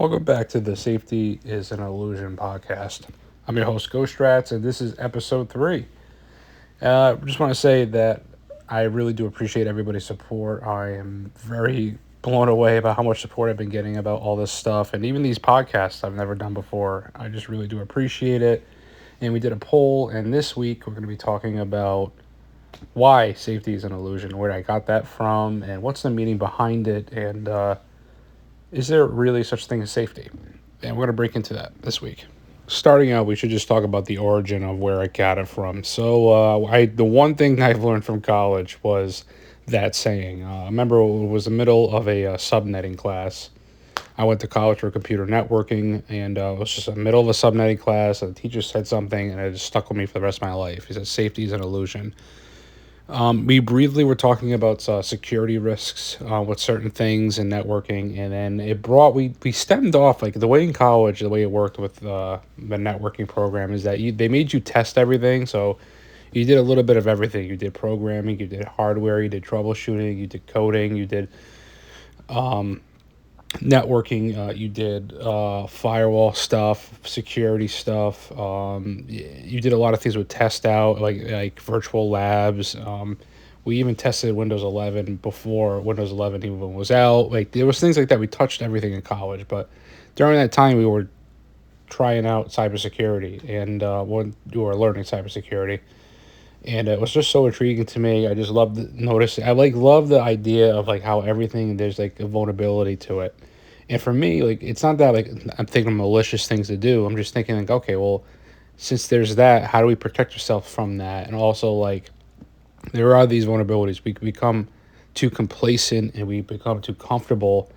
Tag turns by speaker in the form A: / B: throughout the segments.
A: Welcome back to the Safety is an Illusion podcast. I'm your host, Ghost Rats, and this is episode 3. I just want to say that I really do appreciate everybody's support. I am very blown away about how much support I've been getting about all this stuff, and even these podcasts I've never done before. I just really do appreciate it. And we did a poll, and this week we're going to be talking about why safety is an illusion, where I got that from, and what's the meaning behind it, and is there really such thing as safety? And we're going to break into that this week. Starting out, we should just talk about the origin of where I got it from. So, the one thing I've learned from college was that saying. I remember it was the middle of a subnetting class. I went to college for computer networking, and it was just the middle of a subnetting class. And the teacher said something, and it just stuck with me for the rest of my life. He said, "Safety is an illusion." We briefly were talking about security risks with certain things in networking, and then we stemmed off like the way in college, the way it worked with the networking program is that they made you test everything. So you did a little bit of everything. You did programming, you did hardware, you did troubleshooting, you did coding, you did networking, you did firewall stuff, security stuff. You did a lot of things with test out, like virtual labs. We even tested Windows 11 before Windows 11 even was out. Like there was things like that. We touched everything in college, but during that time we were trying out cybersecurity and when we were learning cybersecurity. And it was just so intriguing to me. I just love notice. I love the idea of like how everything there's like a vulnerability to it. And for me, like it's not that like I'm thinking malicious things to do. I'm just thinking like, okay, well, since there's that, how do we protect ourselves from that? And also like there are these vulnerabilities. We become too complacent and we become too comfortable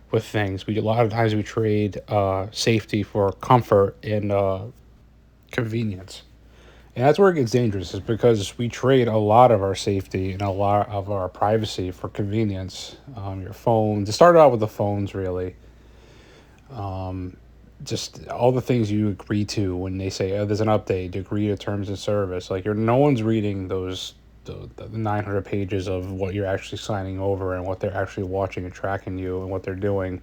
A: with things. We a lot of times we trade safety for comfort and convenience. And that's where it gets dangerous, is because we trade a lot of our safety and a lot of our privacy for convenience. Your phones. It started out with the phones, really. Just all the things you agree to when they say, "Oh, there's an update." You agree to terms of service. Like no one's reading the 900 pages of what you're actually signing over and what they're actually watching and tracking you and what they're doing.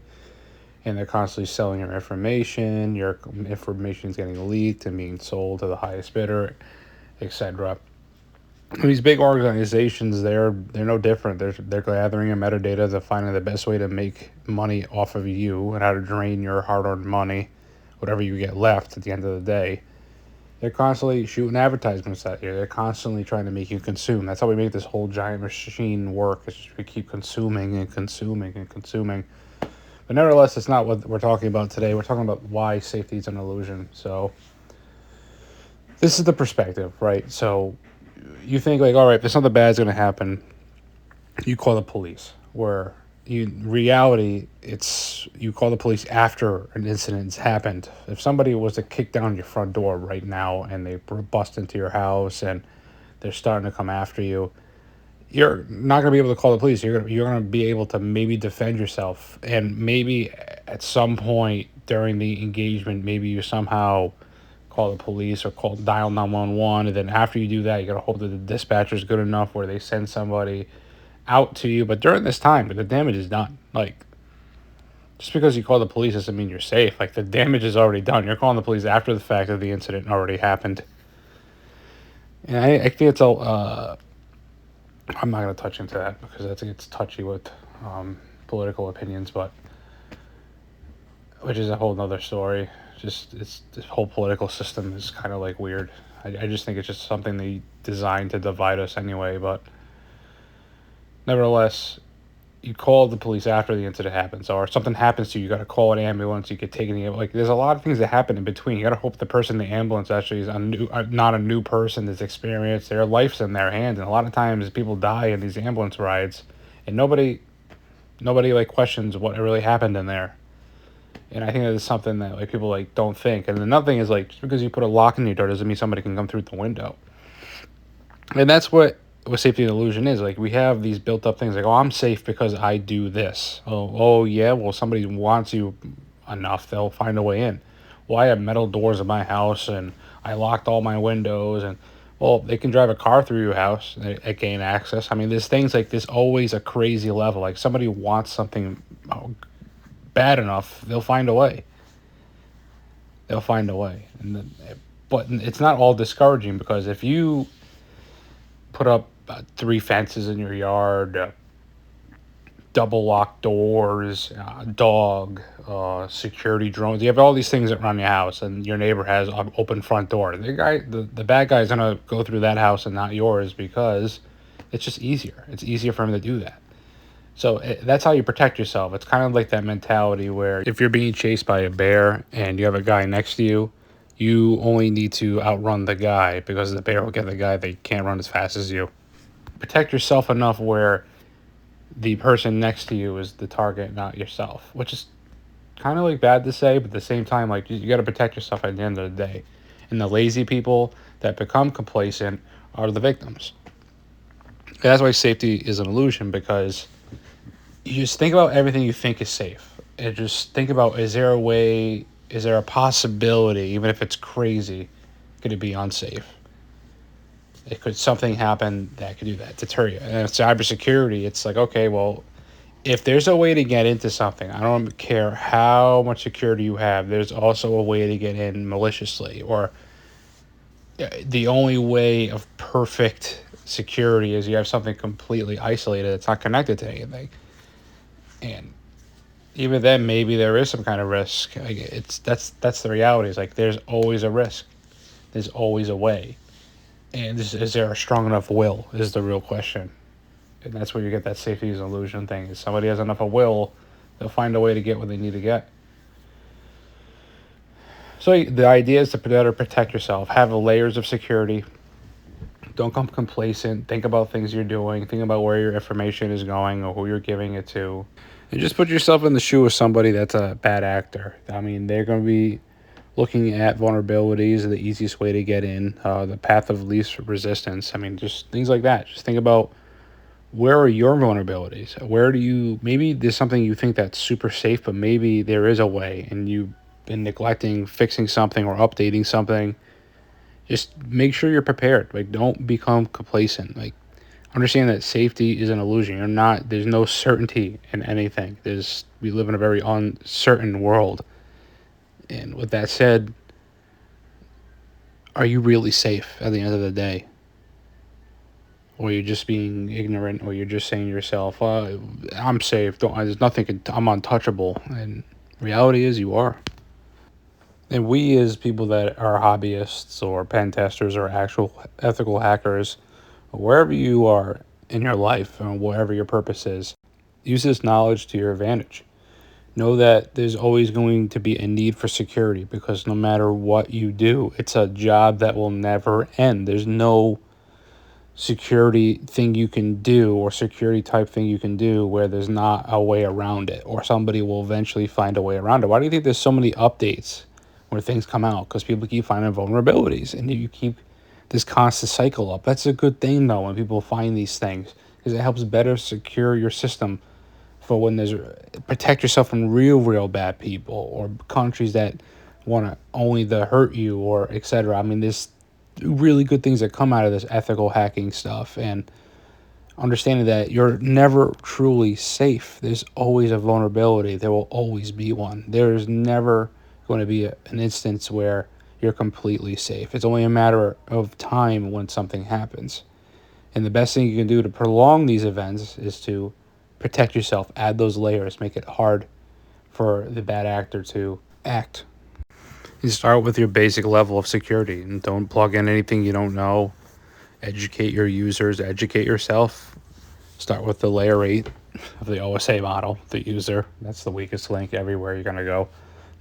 A: And they're constantly selling your information. Your information is getting leaked and being sold to the highest bidder, etc. These big organizations, they're no different. They're gathering your metadata to find the best way to make money off of you and how to drain your hard-earned money, whatever you get left at the end of the day. They're constantly shooting advertisements at you. They're constantly trying to make you consume. That's how we make this whole giant machine work. Is just we keep consuming and consuming and consuming. But nevertheless, it's not what we're talking about today. We're talking about why safety is an illusion. So this is the perspective, right? So you think like, all right, if something bad's gonna happen, you call the police. Where in reality, it's you call the police after an incident's happened. If somebody was to kick down your front door right now and they bust into your house and they're starting to come after you, you're not gonna be able to call the police. You're gonna be able to maybe defend yourself, and maybe at some point during the engagement, maybe you somehow call the police or call dial 911, and then after you do that you gotta hope that the dispatcher's good enough where they send somebody out to you. But during this time the damage is done. Like just because you call the police doesn't mean you're safe. Like the damage is already done. You're calling the police after the fact that the incident already happened. And I think it's all I'm not going to touch into that because that's it's touchy with political opinions, but which is a whole nother story. Just it's the whole political system is kind of like weird. I just think it's just something they designed to divide us anyway. But nevertheless, you call the police after the incident happens, or if something happens to you, you got to call an ambulance. You get taken to like. There's a lot of things that happen in between. You got to hope the person in the ambulance actually is not a new person that's experienced. Their life's in their hands, and a lot of times people die in these ambulance rides, and nobody like questions what really happened in there. And I think that is something that like people like don't think. And another thing is like just because you put a lock in your door doesn't mean somebody can come through the window. And that's what safety and illusion is. Like we have these built up things like, oh, I'm safe because I do this. Oh yeah, well somebody wants you enough, they'll find a way in. Well, I have metal doors in my house and I locked all my windows, and well, they can drive a car through your house and gain access. I mean, there's things like this always a crazy level. Like somebody wants something bad enough, they'll find a way. They'll find a way. But it's not all discouraging, because if you put up 3 fences in your yard, double locked doors, dog, security drones. You have all these things around your house, and your neighbor has an open front door. The bad guy is gonna go through that house and not yours, because it's just easier. It's easier for him to do that. So that's how you protect yourself. It's kind of like that mentality where if you're being chased by a bear and you have a guy next to you, you only need to outrun the guy, because the bear will get the guy that can't run as fast as you. Protect yourself enough where the person next to you is the target, not yourself, which is kind of like bad to say, but at the same time, like you got to protect yourself at the end of the day. And the lazy people that become complacent are the victims. And that's why safety is an illusion, because you just think about everything you think is safe, and just think about, is there a way, is there a possibility, even if it's crazy, could it be unsafe? It could something happen that could do that, deter you. And cybersecurity, it's like, okay, well, if there's a way to get into something, I don't care how much security you have, there's also a way to get in maliciously. Or the only way of perfect security is you have something completely isolated that's not connected to anything. And even then, maybe there is some kind of risk. That's the reality. It's like there's always a risk. There's always a way. And is there a strong enough will is the real question. And that's where you get that safety is an illusion thing. If somebody has enough of will, they'll find a way to get what they need to get. So the idea is to better protect yourself. Have layers of security. Don't become complacent. Think about things you're doing. Think about where your information is going or who you're giving it to. And just put yourself in the shoe of somebody that's a bad actor. I mean, they're going to be looking at vulnerabilities, the easiest way to get in, the path of least resistance. I mean, just things like that. Just think about, where are your vulnerabilities? Where do you, maybe there's something you think that's super safe, but maybe there is a way and you've been neglecting fixing something or updating something. Just make sure you're prepared. Like, don't become complacent. Like, understand that safety is an illusion. There's no certainty in anything. We live in a very uncertain world. And with that said, are you really safe at the end of the day? Or you're just being ignorant, or you're just saying to yourself, I'm safe. There's nothing, I'm untouchable. And reality is you are. And we, as people that are hobbyists or pen testers or actual ethical hackers, wherever you are in your life and whatever your purpose is, use this knowledge to your advantage. Know that there's always going to be a need for security, because no matter what you do, it's a job that will never end. There's no security thing you can do or security type thing you can do where there's not a way around it, or somebody will eventually find a way around it. Why do you think there's so many updates where things come out? Because people keep finding vulnerabilities, and you keep this constant cycle up. That's a good thing, though, when people find these things, because it helps better secure your system for when there's, protect yourself from real bad people or countries that want to only the hurt you, or etc. I mean, there's really good things that come out of this ethical hacking stuff, and understanding that you're never truly safe. There's always a vulnerability. There will always be one. There's never going to be an instance where you're completely safe. It's only a matter of time when something happens. And the best thing you can do to prolong these events is to protect yourself, add those layers, make it hard for the bad actor to act. You start with your basic level of security, and don't plug in anything you don't know. Educate your users, educate yourself. Start with the layer 8 of the OSA model, the user. That's the weakest link everywhere you're going to go.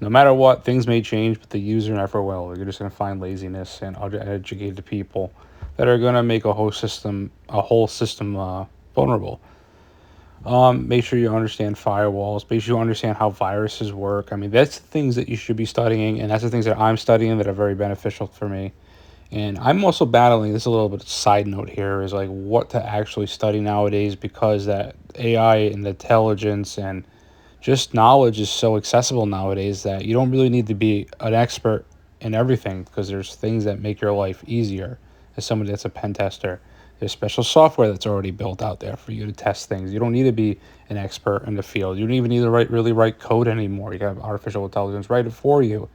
A: No matter what, things may change, but the user never will. You're just going to find laziness and uneducated people that are going to make a whole system vulnerable. Make sure you understand firewalls. Make sure you understand how viruses work. I mean, that's the things that you should be studying, and that's the things that I'm studying that are very beneficial for me. And I'm also battling, this is a little bit of a side note here, is like what to actually study nowadays, because that AI and the intelligence and just knowledge is so accessible nowadays that you don't really need to be an expert in everything, because there's things that make your life easier as somebody that's a pen tester. There's special software that's already built out there for you to test things. You don't need to be an expert in the field. You don't even need to really write code anymore. You have artificial intelligence write it for you.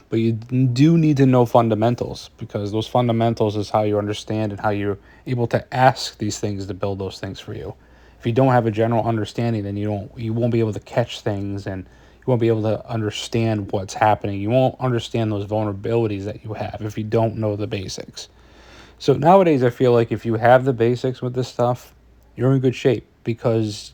A: But you do need to know fundamentals, because those fundamentals is how you understand and how you're able to ask these things to build those things for you. If you don't have a general understanding, then you won't be able to catch things, and you won't be able to understand what's happening. You won't understand those vulnerabilities that you have if you don't know the basics. So nowadays, I feel like if you have the basics with this stuff, you're in good shape, because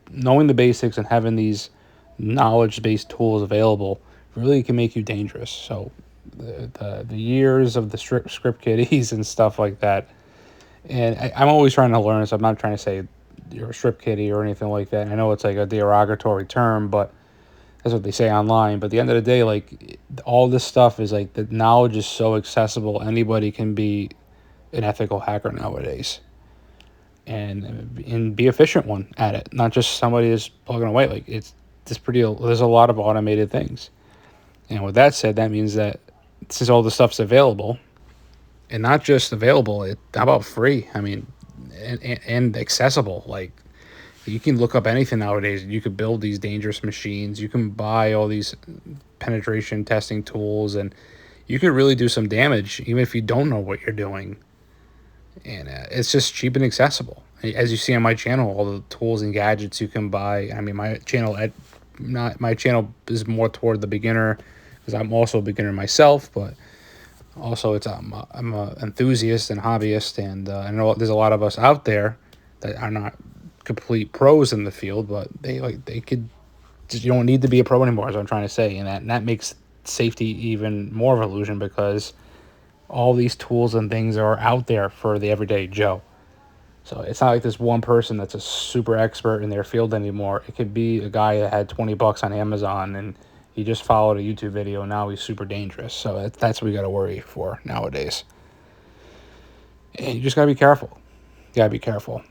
A: knowing the basics and having these knowledge-based tools available really can make you dangerous. So the years of the script kiddies and stuff like that, and I'm always trying to learn, so I'm not trying to say you're a script kiddie or anything like that. I know it's like a derogatory term, but that's what they say online. But at the end of the day, like, all this stuff is like, the knowledge is so accessible. Anybody can be an ethical hacker nowadays, and be efficient one at it. Not just somebody is plugging away. Like, there's a lot of automated things. And with that said, that means that since all the stuff's available, and not just available, how about free? I mean, and accessible. Like, you can look up anything nowadays. You could build these dangerous machines. You can buy all these penetration testing tools, and you could really do some damage even if you don't know what you're doing. And it's just cheap and accessible. As you see on my channel, all the tools and gadgets you can buy. I mean, my channel is more toward the beginner, because I'm also a beginner myself, but also I'm a enthusiast and hobbyist, and I know there's a lot of us out there that are not complete pros in the field, but they could just, you don't need to be a pro anymore, as I'm trying to say. And that makes safety even more of an illusion, because all these tools and things are out there for the everyday Joe. So it's not like this one person that's a super expert in their field anymore. It could be a guy that had $20 on Amazon, and he just followed a YouTube video, and now he's super dangerous. So that's what we got to worry for nowadays. And you just got to be careful. You got to be careful.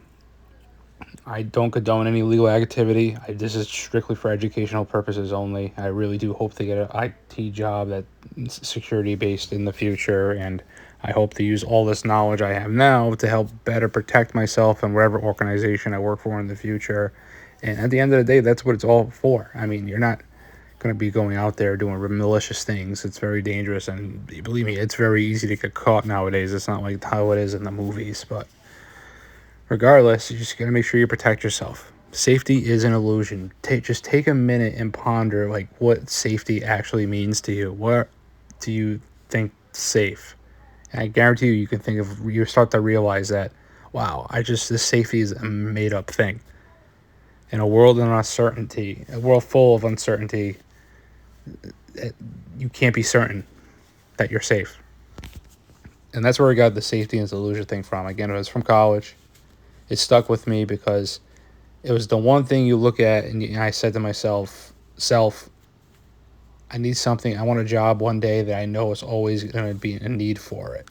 A: I don't condone any illegal activity. This is strictly for educational purposes only. I really do hope to get an IT job that's security-based in the future, and I hope to use all this knowledge I have now to help better protect myself and whatever organization I work for in the future. And at the end of the day, that's what it's all for. I mean, you're not going to be going out there doing malicious things. It's very dangerous, and believe me, it's very easy to get caught nowadays. It's not like how it is in the movies, but regardless, you just got to make sure you protect yourself. Safety is an illusion. Just take a minute and ponder, like, what safety actually means to you. What do you think safe? And I guarantee you can you start to realize that, wow, this safety is a made up thing. In a world a world full of uncertainty, you can't be certain that you're safe. And that's where I got the safety is an illusion thing from. Again, it was from college. It stuck with me because it was the one thing you look at, and I said to myself, I need something. I want a job one day that I know is always going to be a need for it.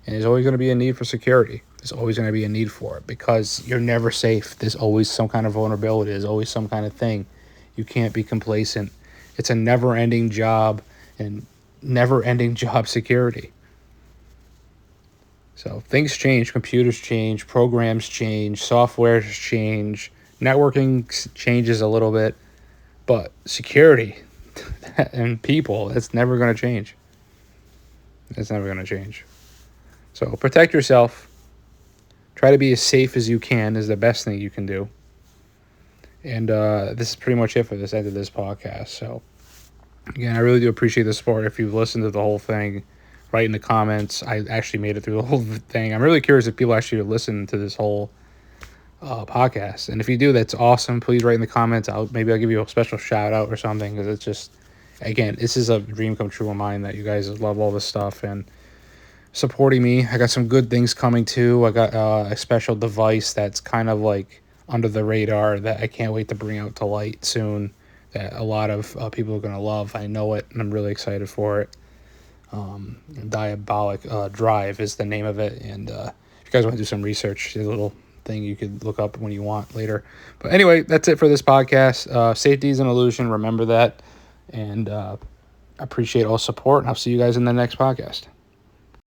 A: And there's always going to be a need for security. There's always going to be a need for it, because you're never safe. There's always some kind of vulnerability. There's always some kind of thing. You can't be complacent. It's a never-ending job, and never-ending job security. So things change, computers change, programs change, software change, networking changes a little bit, but security and people, that's never going to change. It's never going to change. So protect yourself. Try to be as safe as you can is the best thing you can do. And this is pretty much it for this end of this podcast. So again, I really do appreciate the support. If you've listened to the whole thing, write in the comments. I actually made it through the whole thing. I'm really curious if people actually listen to this whole podcast. And if you do, that's awesome. Please write in the comments. Maybe I'll give you a special shout out or something, because it's just, again, this is a dream come true of mine that you guys love all this stuff and supporting me. I got some good things coming too. I got a special device that's kind of like under the radar that I can't wait to bring out to light soon, that a lot of people are going to love. I know it, and I'm really excited for it. Diabolic Drive is the name of it, and if you guys want to do some research, there's a little thing you could look up when you want later. But anyway, that's it for this podcast. Safety is an illusion. Remember that, and appreciate all support, and I'll see you guys in the next podcast.